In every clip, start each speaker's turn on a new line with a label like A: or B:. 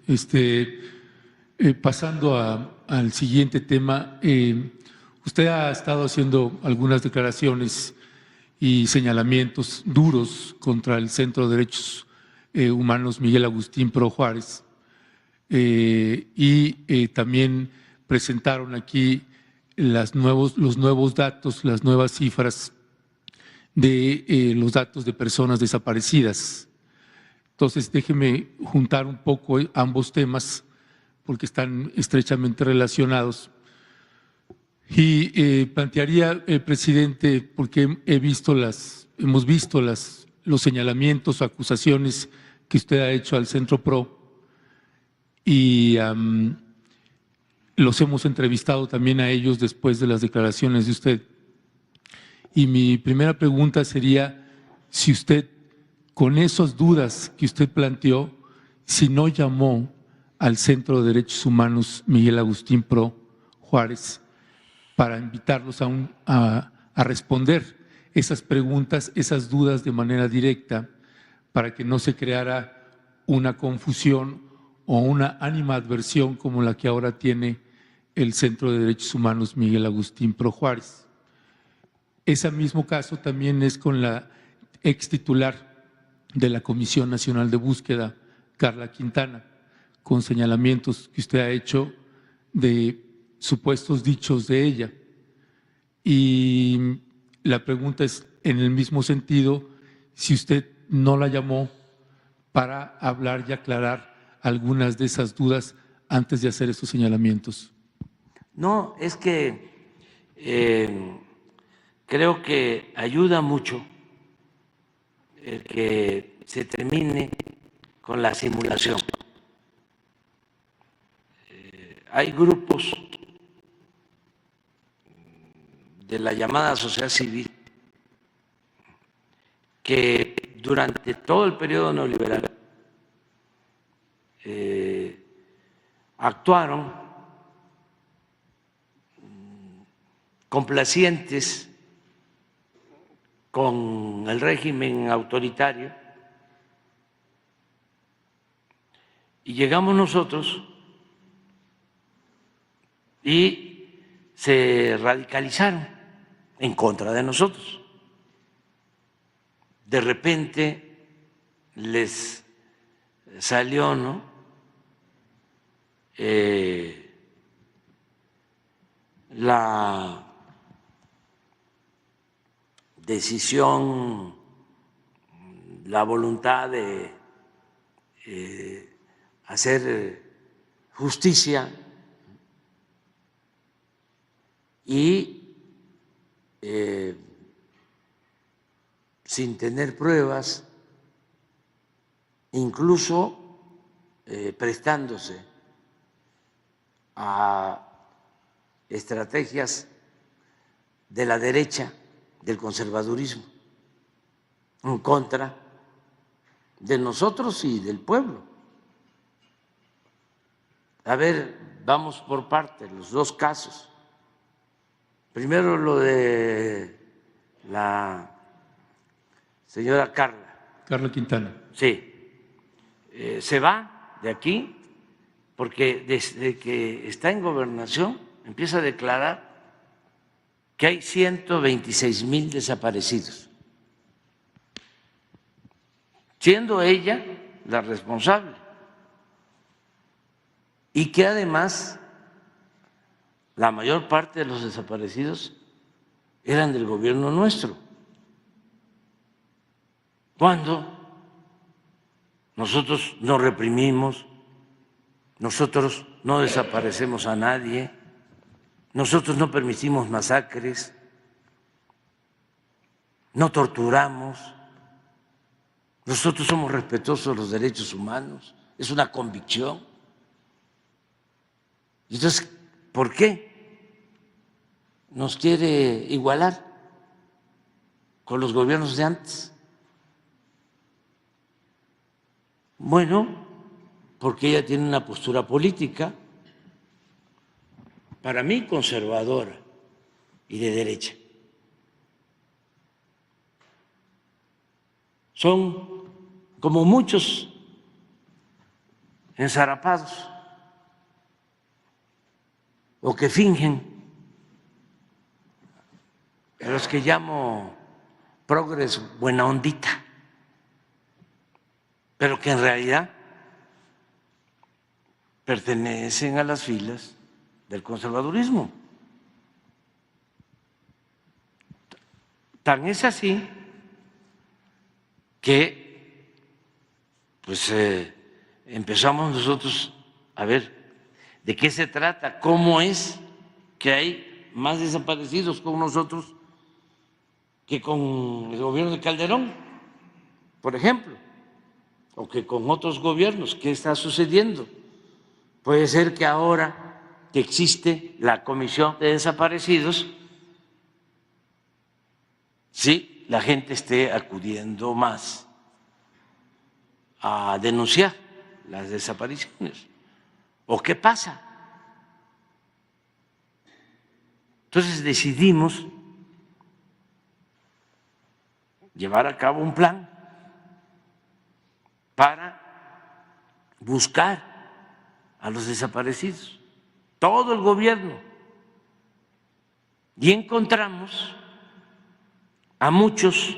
A: Este, Pasando al siguiente tema, usted ha estado haciendo algunas declaraciones y señalamientos duros contra el Centro de Derechos Humanos Miguel Agustín Pro Juárez y también presentaron aquí los nuevos datos, las nuevas cifras de los datos de personas desaparecidas. Entonces, déjeme juntar un poco ambos temas porque están estrechamente relacionados. Y plantearía, presidente, porque hemos visto los señalamientos, acusaciones que usted ha hecho al Centro PRO y los hemos entrevistado también a ellos después de las declaraciones de usted. Y mi primera pregunta sería si usted, con esas dudas que usted planteó, si no llamó al Centro de Derechos Humanos Miguel Agustín Pro Juárez para invitarlos a responder esas preguntas, esas dudas de manera directa, para que no se creara una confusión o una animadversión como la que ahora tiene el Centro de Derechos Humanos Miguel Agustín Pro Juárez. Ese mismo caso también es con la ex titular de la Comisión Nacional de Búsqueda, Carla Quintana, con señalamientos que usted ha hecho de supuestos dichos de ella. Y la pregunta es, en el mismo sentido, si usted no la llamó para hablar y aclarar algunas de esas dudas antes de hacer esos señalamientos.
B: No, es que creo que ayuda mucho el que se termine con la simulación. Hay grupos de la llamada sociedad civil que durante todo el periodo neoliberal actuaron complacientes con el régimen autoritario y llegamos nosotros y se radicalizaron en contra de nosotros. De repente les salió, ¿no?, la decisión, la voluntad de hacer justicia y sin tener pruebas, incluso prestándose a estrategias de la derecha, del conservadurismo, en contra de nosotros y del pueblo. A ver, vamos por partes, los dos casos. Primero lo de la señora
A: Carla Quintana.
B: Sí, se va de aquí porque desde que está en gobernación empieza a declarar que hay 126,000 desaparecidos, siendo ella la responsable, y que además la mayor parte de los desaparecidos eran del gobierno nuestro, cuando nosotros no reprimimos, nosotros no desaparecemos a nadie, nosotros no permitimos masacres, no torturamos, nosotros somos respetuosos de los derechos humanos, es una convicción. Entonces, ¿por qué nos quiere igualar con los gobiernos de antes? Bueno, porque ella tiene una postura política, para mí conservadora y de derecha. Son como muchos ensarapados o que fingen, a los que llamo progres buena ondita, pero que en realidad pertenecen a las filas del conservadurismo. Tan es así que pues empezamos nosotros a ver de qué se trata, cómo es que hay más desaparecidos con nosotros que con el gobierno de Calderón, por ejemplo, o que con otros gobiernos. ¿Qué está sucediendo? Puede ser que ahora que existe la Comisión de Desaparecidos, sí, la gente esté acudiendo más a denunciar las desapariciones. ¿O qué pasa? Entonces decidimos llevar a cabo un plan para buscar a los desaparecidos, todo el gobierno, y encontramos a muchos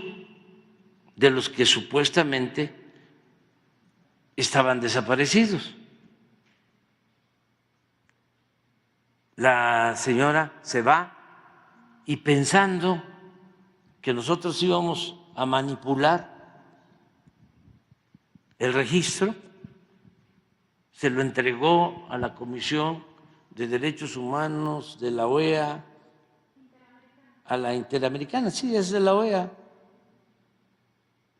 B: de los que supuestamente estaban desaparecidos. La señora se va y pensando que nosotros íbamos a manipular el registro, se lo entregó a la Comisión de Derechos Humanos de la OEA, a la Interamericana, sí, es de la OEA,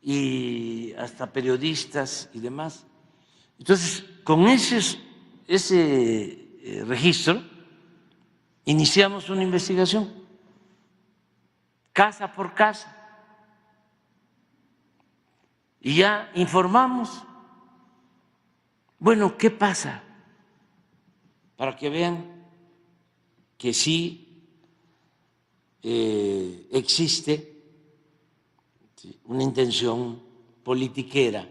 B: y hasta periodistas y demás. Entonces, con ese registro, iniciamos una investigación, casa por casa, y ya informamos. Bueno, ¿qué pasa? Para que vean que sí existe una intención politiquera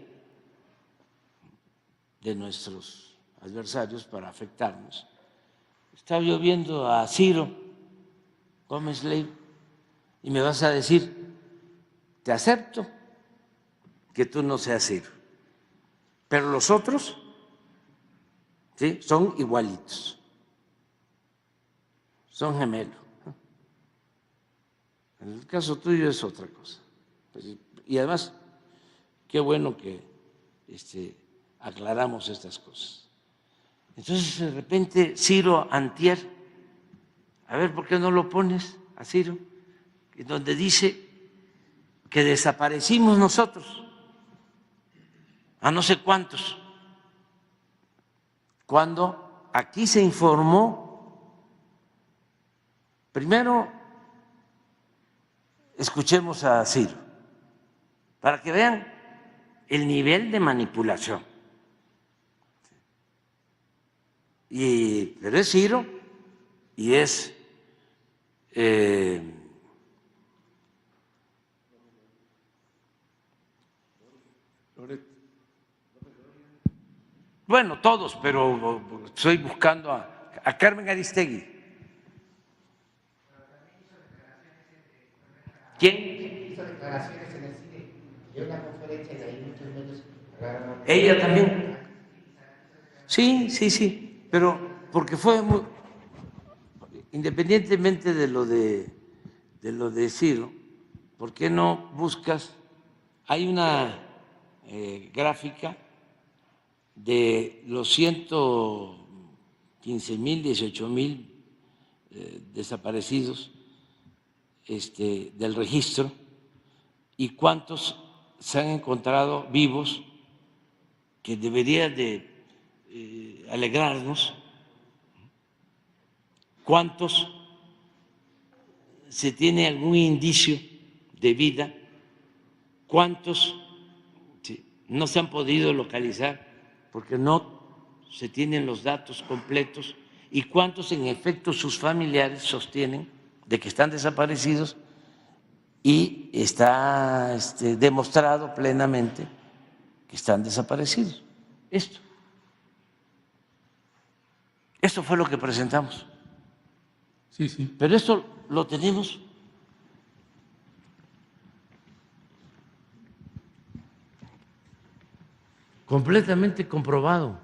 B: de nuestros adversarios para afectarnos. Estaba yo viendo a Ciro Gómez Leiva y me vas a decir, te acepto que tú no seas Ciro, pero los otros ¿sí? Son igualitos, son gemelos. En el caso tuyo es otra cosa. Y además, qué bueno que aclaramos estas cosas. Entonces, de repente, Ciro antier, a ver, ¿por qué no lo pones a Ciro? Donde dice que desaparecimos nosotros a no sé cuántos, cuando aquí se informó. Primero, escuchemos a Ciro, para que vean el nivel de manipulación. Pero es Ciro y es bueno, todos, pero estoy buscando a Carmen Aristegui. ¿Quién?
C: Hizo declaraciones en el cine, dio una conferencia y ahí muchos medios hablaron.
B: Ella también. Sí, pero porque fue muy, independientemente de lo de Ciro, ¿por qué no buscas? Hay una gráfica de los 115,000, 18,000 desaparecidos del registro y cuántos se han encontrado vivos, que debería de alegrarnos, cuántos se tiene algún indicio de vida, cuántos no se han podido localizar porque no se tienen los datos completos y cuántos en efecto sus familiares sostienen de que están desaparecidos y está demostrado plenamente que están desaparecidos. Esto. Esto fue lo que presentamos.
A: Sí, sí.
B: Pero esto lo tenemos completamente comprobado,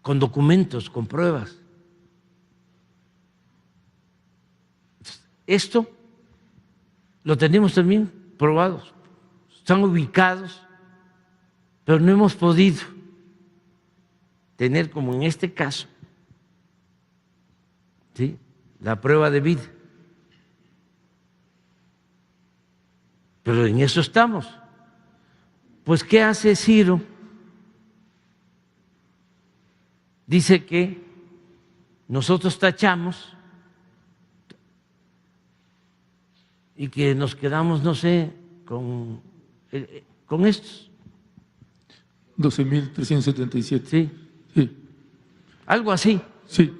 B: con documentos, con pruebas. Esto lo tenemos también probados, están ubicados, pero no hemos podido tener, como en este caso, ¿sí?, la prueba de vida. Pero en eso estamos. Pues, ¿qué hace Ciro? Dice que nosotros tachamos y que nos quedamos, no sé, con estos.
A: 12.377.
B: Sí,
A: Sí.
B: algo así.
A: Sí.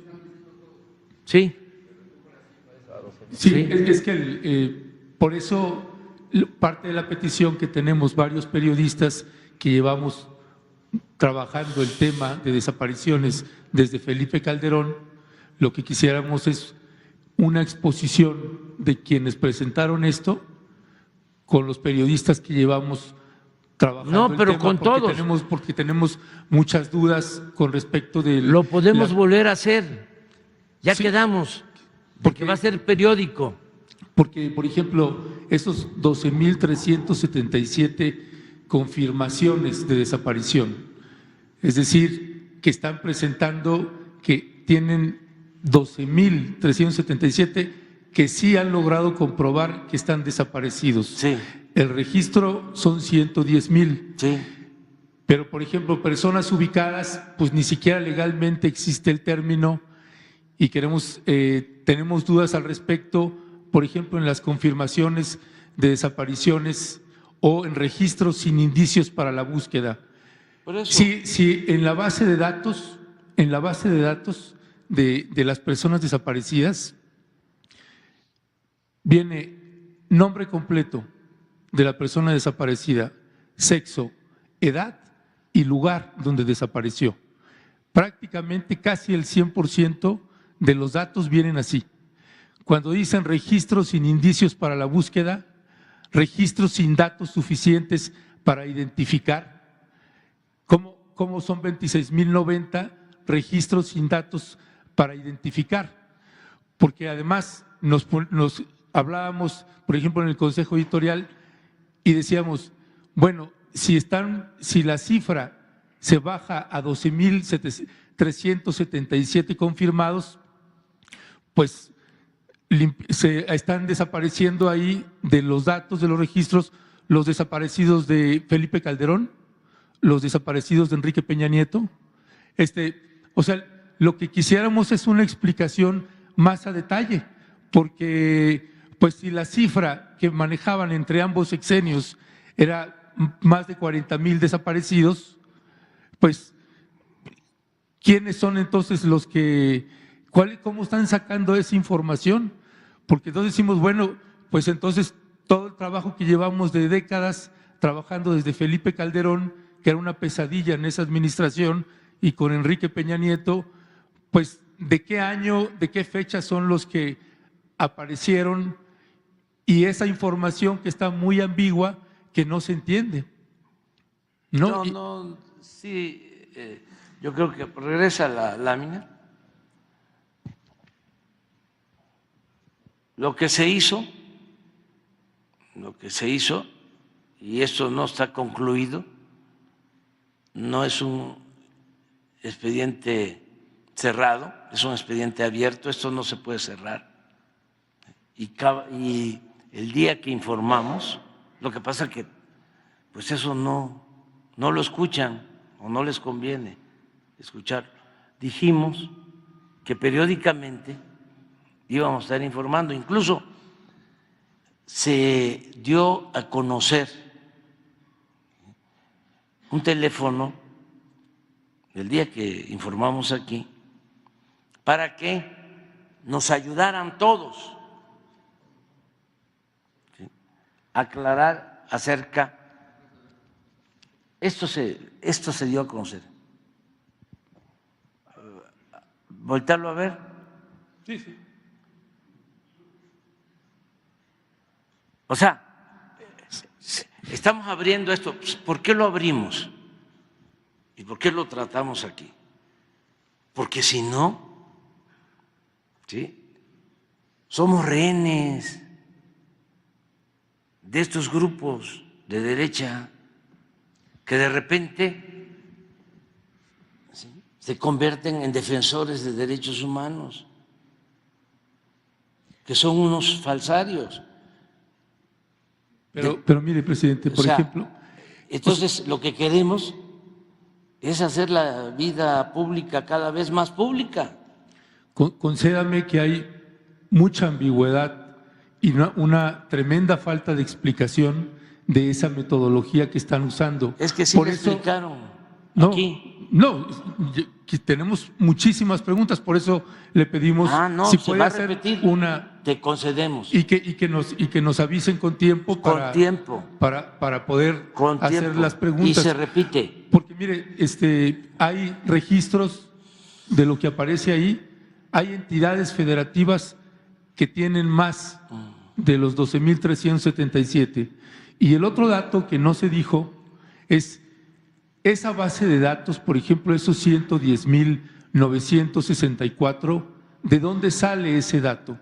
B: Sí.
A: Sí,
B: Sí.
A: es que por eso parte de la petición que tenemos varios periodistas que llevamos trabajando el tema de desapariciones desde Felipe Calderón, lo que quisiéramos es una exposición de quienes presentaron esto con los periodistas que llevamos trabajando
B: No, pero
A: el tema,
B: con todos.
A: Porque tenemos muchas dudas con respecto de…
B: Lo podemos volver a hacer. Ya
A: Sí,
B: quedamos,
A: porque
B: porque va a ser periódico.
A: Porque, por ejemplo, esos 12.377 confirmaciones de desaparición, es decir, que están presentando que tienen 12.377 que sí han logrado comprobar que están desaparecidos.
B: Sí.
A: El registro son 110,000.
B: Sí.
A: Pero, por ejemplo, personas ubicadas, pues ni siquiera legalmente existe el término y tenemos dudas al respecto, por ejemplo, en las confirmaciones de desapariciones o en registros sin indicios para la búsqueda.
B: Por eso.
A: Sí, en la base de datos, de las personas desaparecidas, viene nombre completo de la persona desaparecida, sexo, edad y lugar donde desapareció. Prácticamente casi el 100% de los datos vienen así. Cuando dicen registros sin indicios para la búsqueda, registros sin datos suficientes para identificar, ¿cómo son 26,090 registros sin datos para identificar? Porque además nos hablábamos, por ejemplo, en el Consejo Editorial y decíamos, bueno, si la cifra se baja a 12,377 confirmados, pues se están desapareciendo ahí de los datos de los registros los desaparecidos de Felipe Calderón, los desaparecidos de Enrique Peña Nieto. O sea, lo que quisiéramos es una explicación más a detalle, porque pues si la cifra que manejaban entre ambos sexenios era más de 40,000 desaparecidos, pues ¿quiénes son entonces los que, cómo están sacando esa información? Porque entonces decimos, bueno, pues entonces todo el trabajo que llevamos de décadas trabajando desde Felipe Calderón, que era una pesadilla en esa administración, y con Enrique Peña Nieto, pues ¿de qué año, de qué fecha son los que aparecieron? Y esa información que está muy ambigua, que no se entiende.
B: No, sí, yo creo que regresa la lámina. Lo que se hizo, y esto no está concluido, no es un expediente cerrado, es un expediente abierto, esto no se puede cerrar. Y el día que informamos, lo que pasa es que pues eso no lo escuchan o no les conviene escuchar. Dijimos que periódicamente íbamos a estar informando, incluso se dio a conocer un teléfono el día que informamos aquí para que nos ayudaran todos a aclarar acerca. Esto se dio a conocer voltearlo a ver.
A: Sí, sí.
B: O sea, estamos abriendo esto. ¿Por qué lo abrimos? ¿Y por qué lo tratamos aquí? Porque si no, ¿sí?, somos rehenes de estos grupos de derecha que de repente, ¿sí?, se convierten en defensores de derechos humanos, que son unos falsarios.
A: Pero mire, presidente, por ejemplo.
B: Entonces, lo que queremos es hacer la vida pública cada vez más pública.
A: Concédame que hay mucha ambigüedad y una tremenda falta de explicación de esa metodología que están usando.
B: Es que sí
A: por
B: me
A: eso,
B: explicaron aquí.
A: No, tenemos muchísimas preguntas, por eso le pedimos si
B: se
A: puede
B: va a
A: hacer
B: repetir,
A: una.
B: te concedemos.
A: Y que nos avisen con tiempo para poder hacer las preguntas.
B: Y se repite.
A: Porque mire, hay registros de lo que aparece ahí, hay entidades federativas que tienen más de los 12,377. Y el otro dato que no se dijo es esa base de datos, por ejemplo, esos 110,964, ¿de dónde sale ese dato?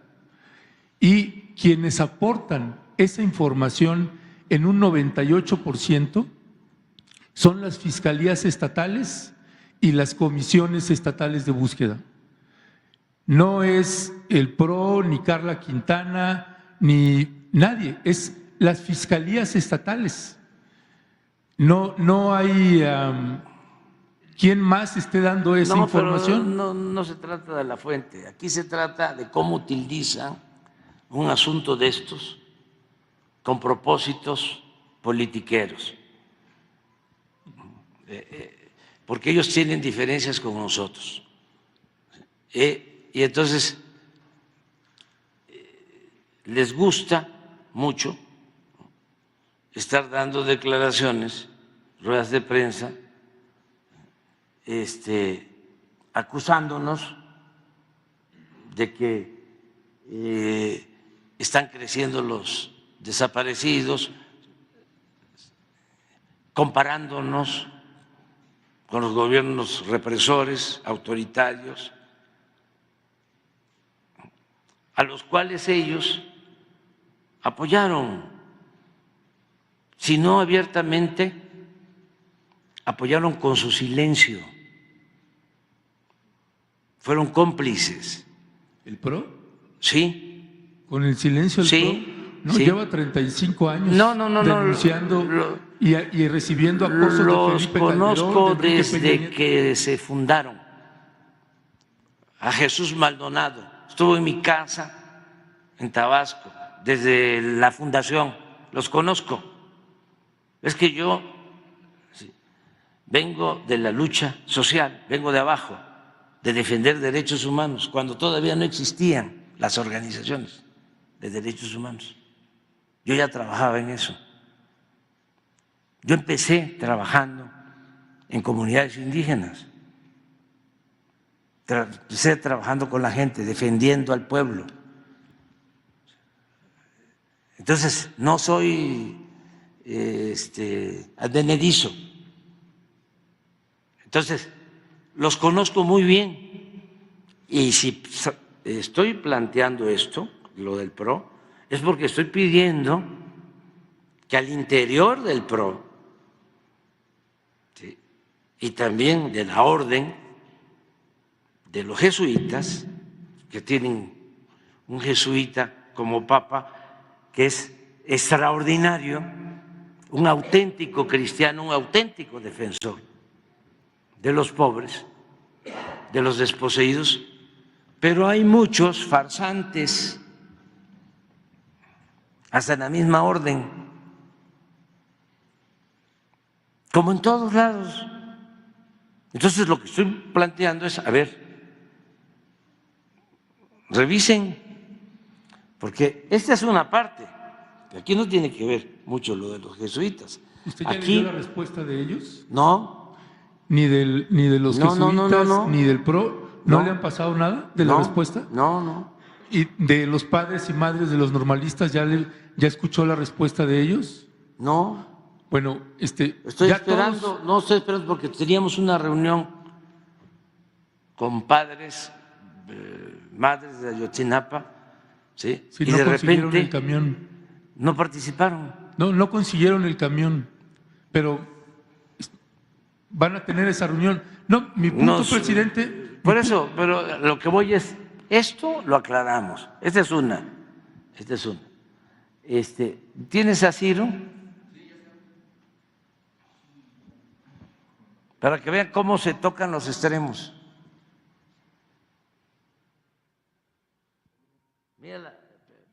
A: Y quienes aportan esa información en un 98% son las fiscalías estatales y las comisiones estatales de búsqueda. No es el PRO, ni Carla Quintana, ni nadie, es las fiscalías estatales. No hay quien más esté dando esa información.
B: Pero no se trata de la fuente, aquí se trata de cómo utilizan un asunto de estos con propósitos politiqueros, porque ellos tienen diferencias con nosotros. Y entonces les gusta mucho estar dando declaraciones, ruedas de prensa, acusándonos de que están creciendo los desaparecidos, comparándonos con los gobiernos represores, autoritarios, a los cuales ellos apoyaron, si no abiertamente, apoyaron con su silencio, fueron cómplices.
A: ¿El PRO?
B: Sí.
A: ¿Con el silencio del PRO? No,
B: sí.
A: Lleva 35 años denunciando y recibiendo acoso de Felipe Calderón.
B: Los conozco desde que se fundaron. A Jesús Maldonado estuvo en mi casa en Tabasco desde la fundación, los conozco. Es que yo vengo de la lucha social, vengo de abajo, de defender derechos humanos, cuando todavía no existían las organizaciones de derechos humanos. Yo ya trabajaba en eso. Yo empecé trabajando en comunidades indígenas, empecé trabajando con la gente, defendiendo al pueblo. Entonces, no soy advenedizo. Entonces, los conozco muy bien. Y si estoy planteando esto, lo del PRO, es porque estoy pidiendo que al interior del PRO, ¿sí?, y también de la orden de los jesuitas, que tienen un jesuita como papa, que es extraordinario, un auténtico cristiano, un auténtico defensor de los pobres, de los desposeídos, pero hay muchos farsantes, hasta en la misma orden, como en todos lados. Entonces lo que estoy planteando es, a ver, revisen, porque esta es una parte, aquí no tiene que ver mucho lo de los jesuitas.
A: ¿Usted ya leyó la respuesta de ellos?
B: No.
A: Ni de los jesuitas, ni del PRO. ¿No le han pasado nada de la respuesta?
B: No.
A: ¿Y de los padres y madres de los normalistas ya escuchó la respuesta de ellos?
B: No.
A: Bueno,
B: estoy
A: ya
B: esperando,
A: todos...
B: no estoy esperando porque teníamos una reunión con padres, madres de Ayotzinapa, ¿sí?
A: Si
B: y
A: no
B: de
A: consiguieron
B: repente
A: el camión.
B: no participaron.
A: No consiguieron el camión, pero van a tener esa reunión. No, mi punto, presidente...
B: Por eso, pero lo que voy es, esto lo aclaramos. Esta es una. ¿Tienes a Ciro? Para que vean cómo se tocan los extremos. Mira,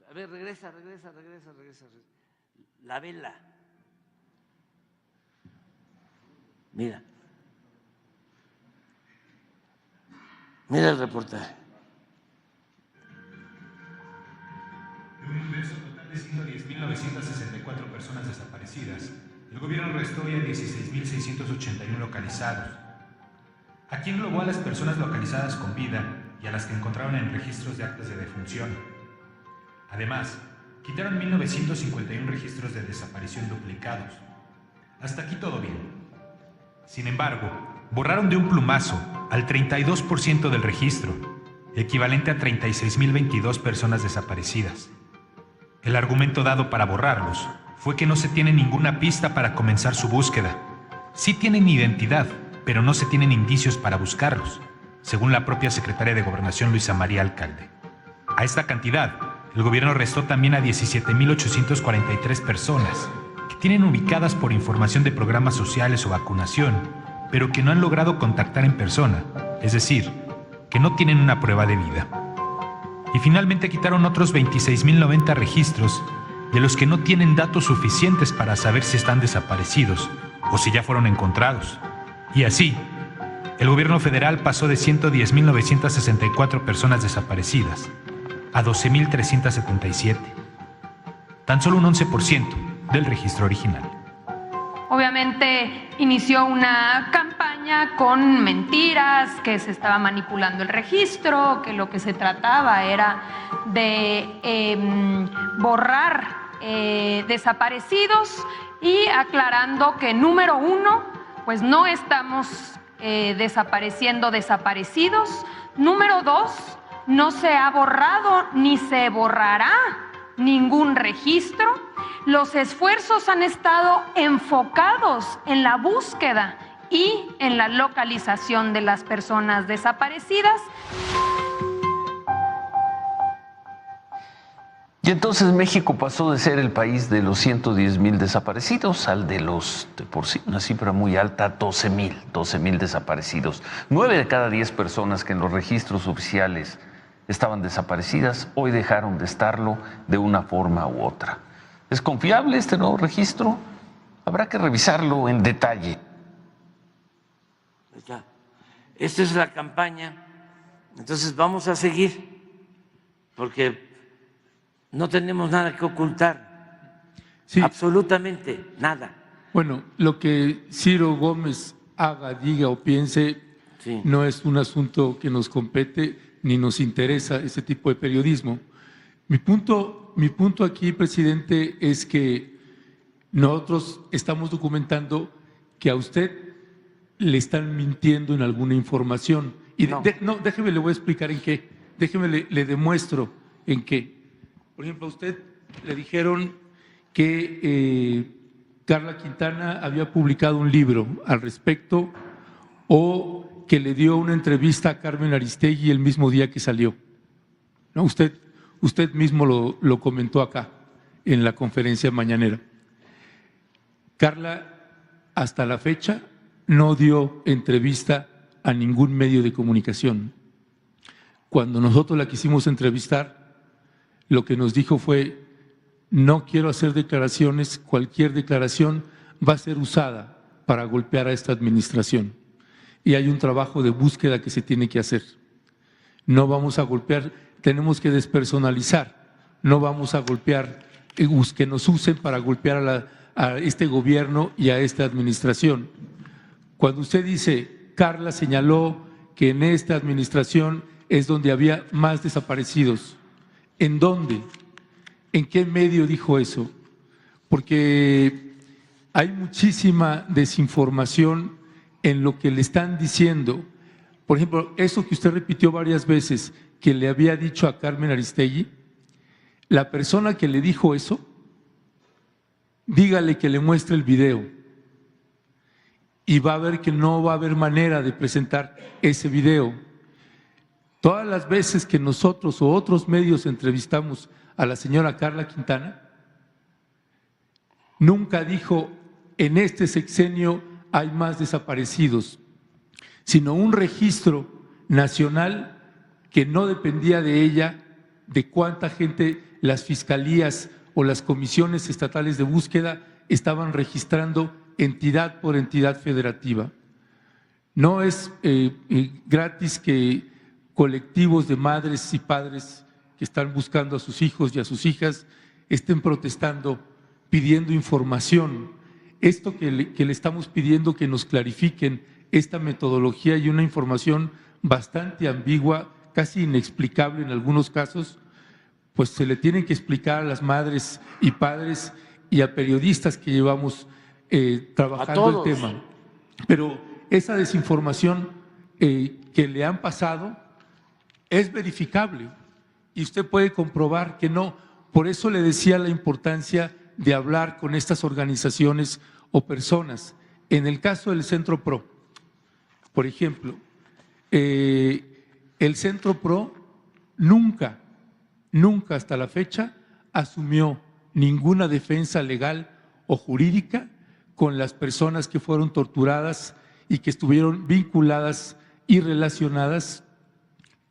B: a ver, regresa. La vela. Mira el reportaje.
D: De un universo total de 110.964 personas desaparecidas, el gobierno arrestó hoy a 16.681 localizados. Aquí englobó a las personas localizadas con vida y a las que encontraron en registros de actas de defunción. Además, quitaron 1.951 registros de desaparición duplicados. Hasta aquí todo bien. Sin embargo, borraron de un plumazo al 32% del registro, equivalente a 36.022 personas desaparecidas. El argumento dado para borrarlos fue que no se tiene ninguna pista para comenzar su búsqueda. Sí tienen identidad, pero no se tienen indicios para buscarlos, según la propia secretaria de Gobernación Luisa María Alcalde. A esta cantidad, el gobierno arrestó también a 17.843 personas que tienen ubicadas por información de programas sociales o vacunación, pero que no han logrado contactar en persona, es decir, que no tienen una prueba de vida. Y finalmente quitaron otros 26.090 registros de los que no tienen datos suficientes para saber si están desaparecidos o si ya fueron encontrados. Y así, el gobierno federal pasó de 110.964 personas desaparecidas a 12.377, tan solo un 11% del registro original.
E: Obviamente inició una campaña con mentiras, que se estaba manipulando el registro, que lo que se trataba era de borrar desaparecidos, y aclarando que número uno, pues no estamos desapareciendo desaparecidos. Número dos, no se ha borrado ni se borrará ningún registro. Los esfuerzos han estado enfocados en la búsqueda y en la localización de las personas desaparecidas.
F: Y entonces México pasó de ser el país de los 110,000 desaparecidos al de los, de por sí, una cifra muy alta, 12,000 desaparecidos. 9 de cada 10 personas que en los registros oficiales estaban desaparecidas, hoy dejaron de estarlo de una forma u otra. ¿Es confiable este nuevo registro? Habrá que revisarlo en detalle.
B: Esta es la campaña, entonces vamos a seguir, porque no tenemos nada que ocultar, sí, absolutamente nada.
A: Bueno, lo que Ciro Gómez haga, diga o piense, sí, no es un asunto que nos compete ni nos interesa ese tipo de periodismo. Mi punto aquí, presidente, es que nosotros estamos documentando que a usted le están mintiendo en alguna información. Y no, déjeme, le voy a explicar en qué. Déjeme, le demuestro en qué. Por ejemplo, a usted le dijeron que Carla Quintana había publicado un libro al respecto, o que le dio una entrevista a Carmen Aristegui el mismo día que salió. ¿No? Usted mismo lo comentó acá en la conferencia mañanera. Carla, hasta la fecha, no dio entrevista a ningún medio de comunicación. Cuando nosotros la quisimos entrevistar, lo que nos dijo fue: no quiero hacer declaraciones, cualquier declaración va a ser usada para golpear a esta administración. Y hay un trabajo de búsqueda que se tiene que hacer. No vamos a golpear, tenemos que despersonalizar, no vamos a golpear, que nos usen para golpear a este gobierno y a esta administración. Cuando usted dice, Carla señaló que en esta administración es donde había más desaparecidos. ¿En dónde? ¿En qué medio dijo eso? Porque hay muchísima desinformación en lo que le están diciendo. Por ejemplo, eso que usted repitió varias veces, que le había dicho a Carmen Aristegui, la persona que le dijo eso, dígale que le muestre el video y va a ver que no va a haber manera de presentar ese video. Todas las veces que nosotros o otros medios entrevistamos a la señora Carla Quintana, nunca dijo en este sexenio hay más desaparecidos, sino un registro nacional que no dependía de ella, de cuánta gente las fiscalías o las comisiones estatales de búsqueda estaban registrando entidad por entidad federativa. No es gratis que colectivos de madres y padres que están buscando a sus hijos y a sus hijas estén protestando, pidiendo información. Esto que le estamos pidiendo que nos clarifiquen esta metodología y una información bastante ambigua, casi inexplicable en algunos casos, pues se le tienen que explicar a las madres y padres y a periodistas que llevamos trabajando el tema. Pero esa desinformación que le han pasado es verificable y usted puede comprobar que no. Por eso le decía la importancia de hablar con estas organizaciones o personas. En el caso del Centro PRO, por ejemplo, el Centro PRO nunca hasta la fecha asumió ninguna defensa legal o jurídica con las personas que fueron torturadas y que estuvieron vinculadas y relacionadas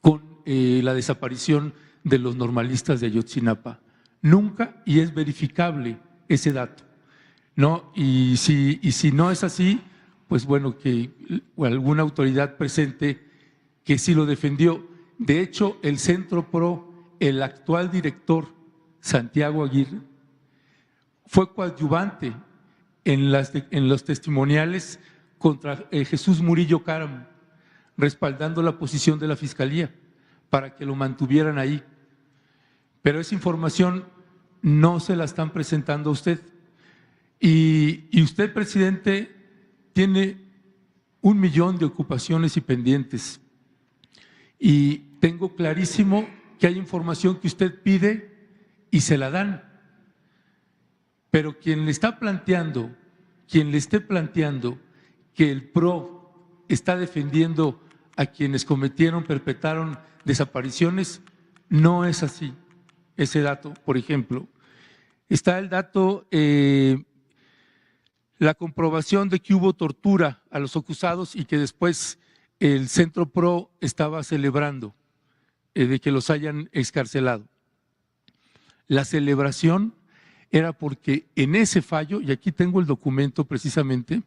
A: con la desaparición de los normalistas de Ayotzinapa. Nunca, y es verificable ese dato, ¿no? Y si no es así, pues bueno, que alguna autoridad presente que sí lo defendió. De hecho, el Centro PRO, el actual director, Santiago Aguirre, fue coadyuvante en los testimoniales contra Jesús Murillo Caram, respaldando la posición de la Fiscalía para que lo mantuvieran ahí. Pero esa información no se la están presentando a usted. Y usted, presidente, tiene 1 millón de ocupaciones y pendientes. Y tengo clarísimo que hay información que usted pide y se la dan. Pero quien le esté planteando que el PRO está defendiendo a quienes perpetraron desapariciones, no es así. Ese dato, por ejemplo. Está el dato, la comprobación de que hubo tortura a los acusados y que después el Centro PRO estaba celebrando de que los hayan excarcelado. La celebración era porque en ese fallo, y aquí tengo el documento precisamente,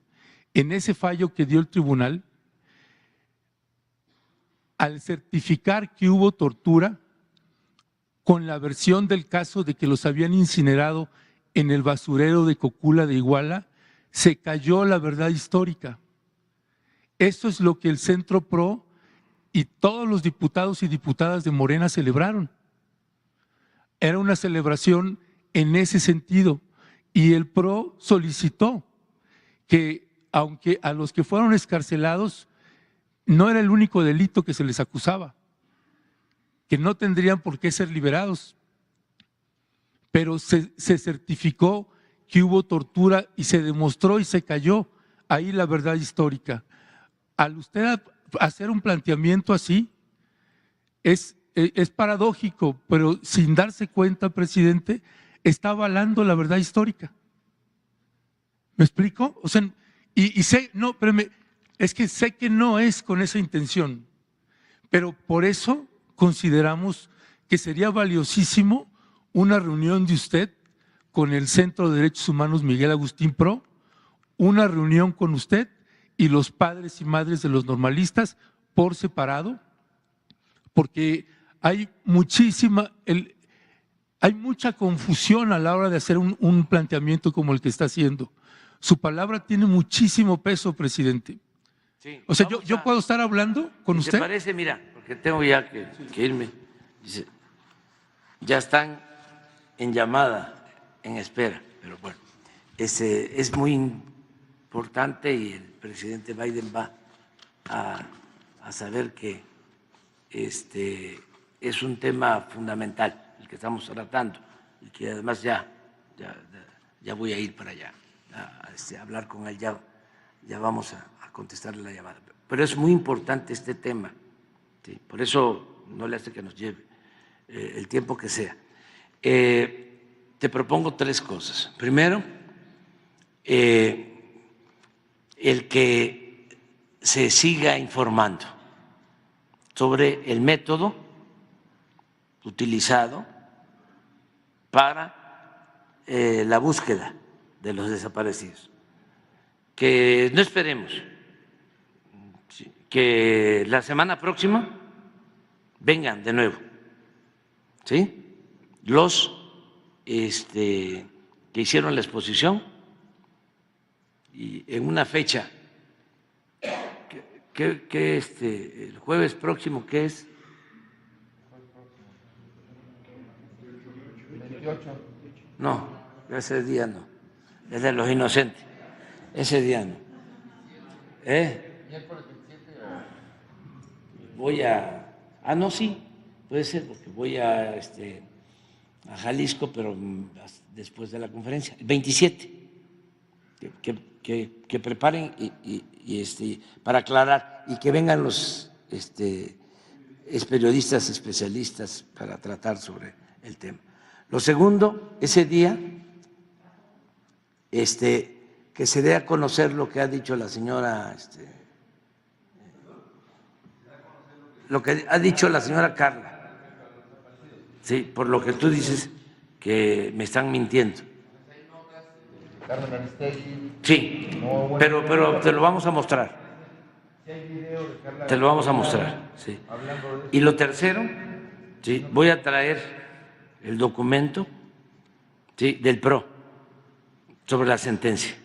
A: en ese fallo que dio el tribunal, al certificar que hubo tortura, con la versión del caso de que los habían incinerado en el basurero de Cocula de Iguala, se cayó la verdad histórica. Eso es lo que el Centro PRO y todos los diputados y diputadas de Morena celebraron. Era una celebración en ese sentido y el PRO solicitó que, aunque a los que fueron excarcelados no era el único delito que se les acusaba, que no tendrían por qué ser liberados, pero se certificó que hubo tortura y se demostró y se cayó ahí la verdad histórica. Al usted hacer un planteamiento así, es paradójico, pero sin darse cuenta, presidente, está avalando la verdad histórica. ¿Me explico? O sea, y sé, no, pero es que sé que no es con esa intención, pero por eso consideramos que sería valiosísimo una reunión de usted con el Centro de Derechos Humanos Miguel Agustín PRO, una reunión con usted y los padres y madres de los normalistas por separado, porque hay mucha confusión a la hora de hacer un planteamiento como el que está haciendo. Su palabra tiene muchísimo peso, presidente.
B: Sí,
A: O sea,
B: vamos
A: yo
B: a-
A: puedo estar hablando con
B: ¿Te
A: usted.
B: parece? Mira, porque tengo ya que irme. Dice, ya están en llamada, en espera, pero bueno, es muy importante y el presidente Biden va a saber que es un tema fundamental el que estamos tratando y que además ya voy a ir para allá a hablar con él, ya vamos a contestarle la llamada. Pero es muy importante este tema, ¿sí? Por eso no le hace que nos lleve el tiempo que sea. Te propongo 3 cosas. Primero, el que se siga informando sobre el método utilizado para la búsqueda de los desaparecidos. Que no esperemos que la semana próxima vengan de nuevo, ¿sí? Los que hicieron la exposición y en una fecha que el jueves próximo, ¿qué es?
C: 28.
B: No, ese día no, es de los inocentes, ese día no.
C: Miércoles 27
B: Voy no, sí, puede ser, porque voy a Jalisco, pero después de la conferencia, el 27, que preparen y para aclarar y que vengan los periodistas especialistas para tratar sobre el tema. Lo segundo, ese día, que se dé a conocer lo que ha dicho la señora, lo que ha dicho la señora Carla, sí, por lo que tú dices que me están mintiendo.
C: Carmen Aristegui.
B: Sí,
C: No, bueno,
B: pero te lo vamos a mostrar.
C: Si hay video de Carla
B: Te lo vamos a mostrar, sí.
C: hablando de
B: Y lo tercero, sí, voy a traer el documento, sí, del PRO sobre la sentencia,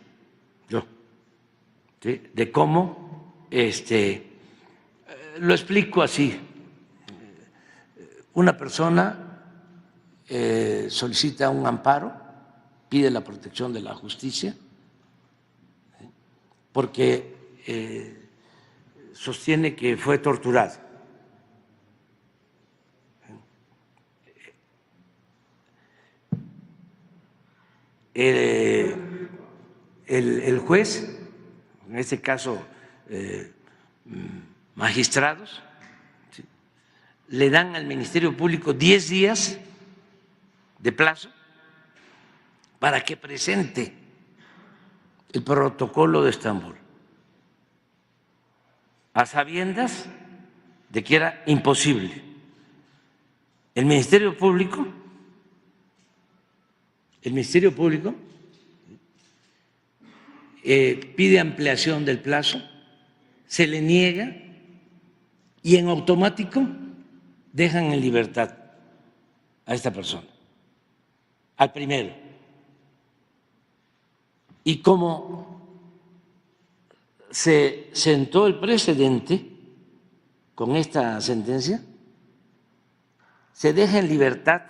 B: ¿sí? De cómo lo explico así. Una persona solicita un amparo, pide la protección de la justicia, porque sostiene que fue torturado. El juez, en este caso magistrados, ¿sí?, le dan al Ministerio Público 10 días de plazo para que presente el protocolo de Estambul, a sabiendas de que era imposible. El Ministerio Público pide ampliación del plazo, se le niega y en automático dejan en libertad a esta persona, al primero. Y como se sentó el precedente con esta sentencia, se deja en libertad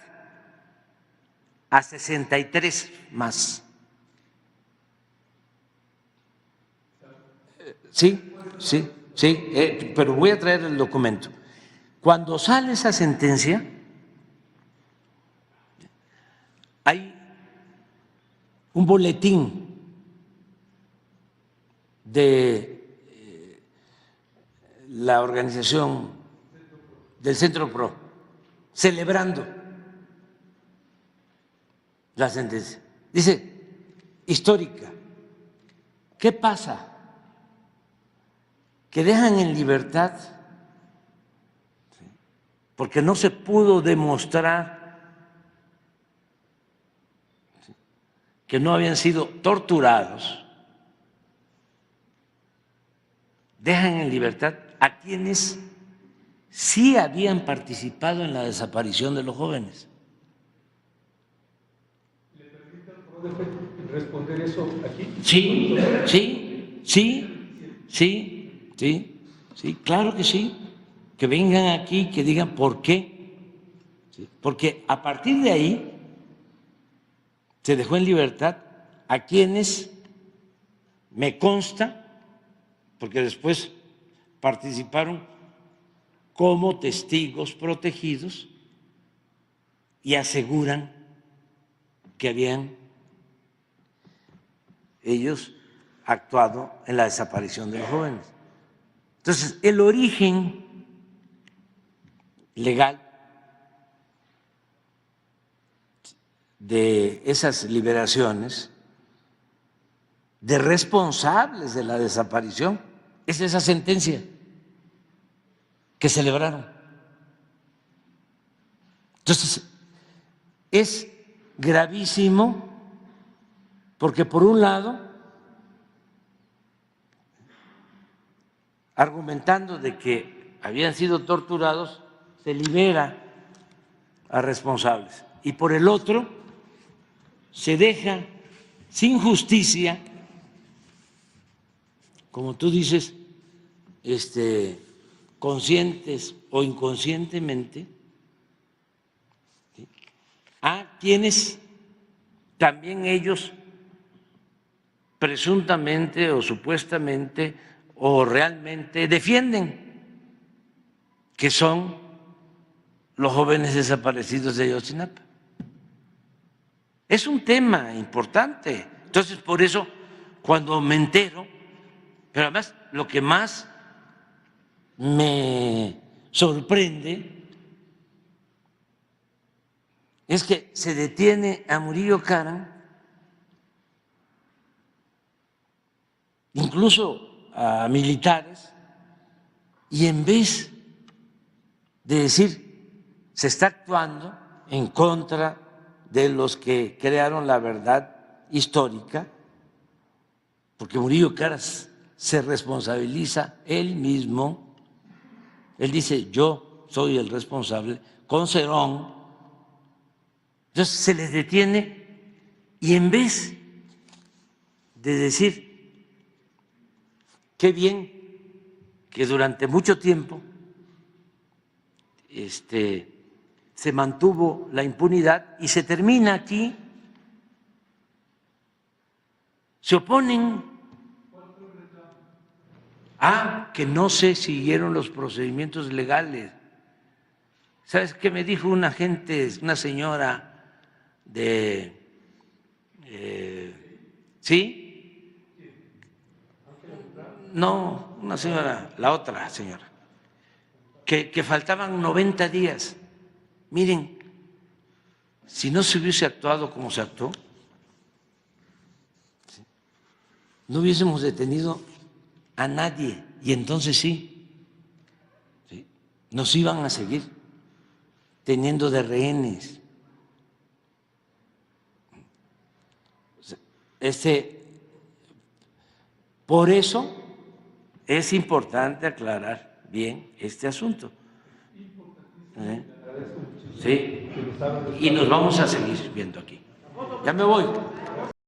B: a 63 más. Sí, pero voy a traer el documento. Cuando sale esa sentencia, hay un boletín de la organización del Centro PRO celebrando la sentencia. Dice, histórica. ¿Qué pasa? Que dejan en libertad porque no se pudo demostrar que no habían sido torturados. Dejan en libertad a quienes sí habían participado en la desaparición de los jóvenes.
G: ¿Le permite al PRO responder eso aquí?
B: Sí. Sí, sí, claro que sí. Que vengan aquí, que digan por qué. ¿Sí? Porque a partir de ahí se dejó en libertad a quienes me consta, porque después participaron como testigos protegidos y aseguran que habían ellos actuado en la desaparición de los jóvenes. Entonces, el origen legal de esas liberaciones de responsables de la desaparición es esa sentencia que celebraron. Entonces, es gravísimo porque por un lado, argumentando de que habían sido torturados, se libera a responsables y por el otro se deja sin justicia, como tú dices, conscientes o inconscientemente, ¿sí?, a quienes también ellos presuntamente o supuestamente o realmente defienden, que son los jóvenes desaparecidos de Ayotzinapa. Es un tema importante. Entonces, por eso, cuando me entero, pero además lo que más me sorprende es que se detiene a Murillo Karam, incluso a militares, y en vez de decir se está actuando en contra de los que crearon la verdad histórica, porque Murillo Karam se responsabiliza él mismo, él dice yo soy el responsable, con Cerón. Entonces se les detiene y en vez de decir qué bien que durante mucho tiempo se mantuvo la impunidad y se termina aquí, se oponen a que no se siguieron los procedimientos legales. ¿Sabes qué me dijo una gente, una señora ¿sí? No, una señora, la otra señora, que faltaban 90 días. Miren, si no se hubiese actuado como se actuó, no hubiésemos detenido a nadie y entonces sí, nos iban a seguir teniendo de rehenes. Por eso es importante aclarar bien este asunto. Sí, y nos vamos a seguir viendo aquí. Ya me voy.